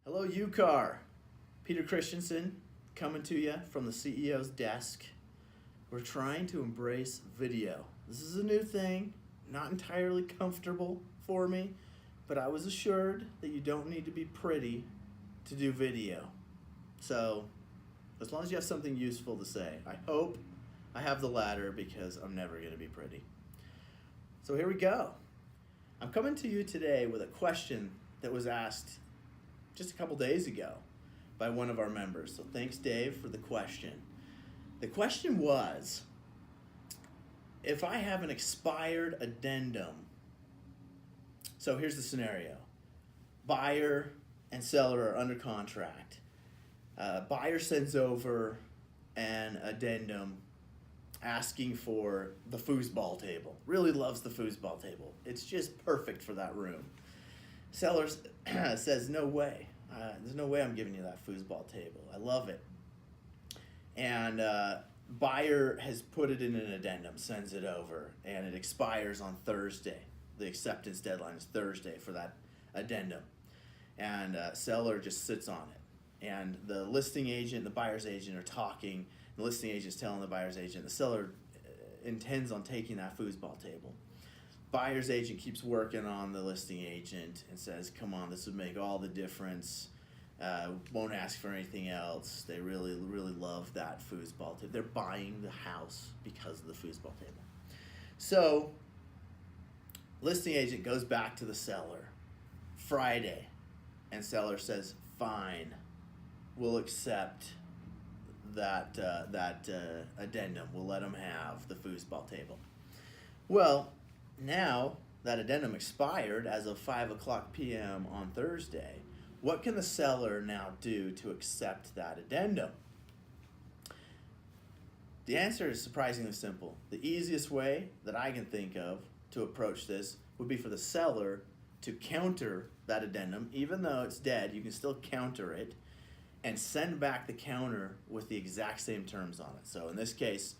Hello, UCAR. Peter Christensen coming to you from the CEO's desk. We're trying to embrace video. This is a new thing, not entirely comfortable for me, but I was assured that you don't need to be pretty to do video. So, as long as you have something useful to say, I hope I have the latter because I'm never going to be pretty. So here we go. I'm coming to you today with a question that was asked just a couple days ago by one of our members. So thanks, Dave, for the question. The question was, if I have an expired addendum, so here's the scenario. Buyer and seller are under contract. Buyer sends over an addendum asking for the foosball table. Really loves the foosball table. It's just perfect for that room. Seller says, no way. There's no way I'm giving you that foosball table. I love it. And buyer has put it in an addendum, sends it over, and it expires on Thursday. The acceptance deadline is Thursday for that addendum. And seller just sits on it. And the listing agent and the buyer's agent are talking. The listing agent is telling the buyer's agent the seller intends on taking that foosball table. Buyer's agent keeps working on the listing agent and says, come on, this would make all the difference. Won't ask for anything else. They really, really love that foosball table. They're buying the house because of the foosball table. So, listing agent goes back to the seller Friday, and seller says, fine, we'll accept that addendum. We'll let them have the foosball table. Well, now that addendum expired as of 5 p.m. on Thursday. What can the seller now do to accept that addendum? The answer is surprisingly simple. The easiest way that I can think of to approach this would be for the seller to counter that addendum. Even though it's dead, you can still counter it and send back the counter with the exact same terms on it. So in this case,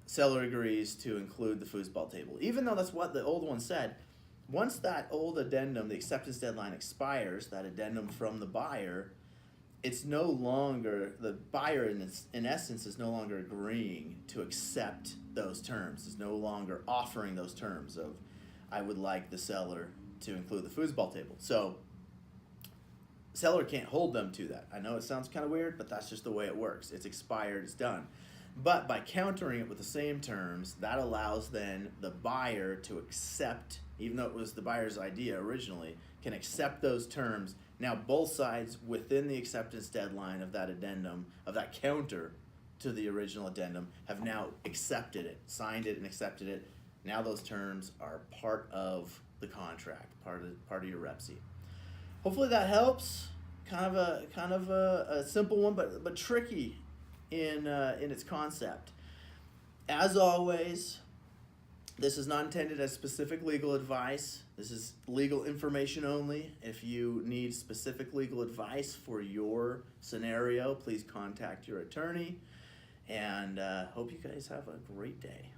seller agrees to include the foosball table. Even though that's what the old one said, once that old addendum, the acceptance deadline expires, that addendum from the buyer, it's no longer, the buyer in essence is no longer agreeing to accept those terms. Is no longer offering those terms of, I would like the seller to include the foosball table. So, seller can't hold them to that. I know it sounds kind of weird, but that's just the way it works. It's expired, it's done. But by countering it with the same terms, that allows then the buyer to accept, even though it was the buyer's idea originally, can accept those terms. Now both sides within the acceptance deadline of that addendum, of that counter to the original addendum, have now accepted it, signed it and accepted it. Now those terms are part of the contract, part of your REPSI. Hopefully that helps. Kind of a simple one, but tricky in its concept. As always, this is not intended as specific legal advice. This is legal information only. If you need specific legal advice for your scenario, please contact your attorney. And hope you guys have a great day.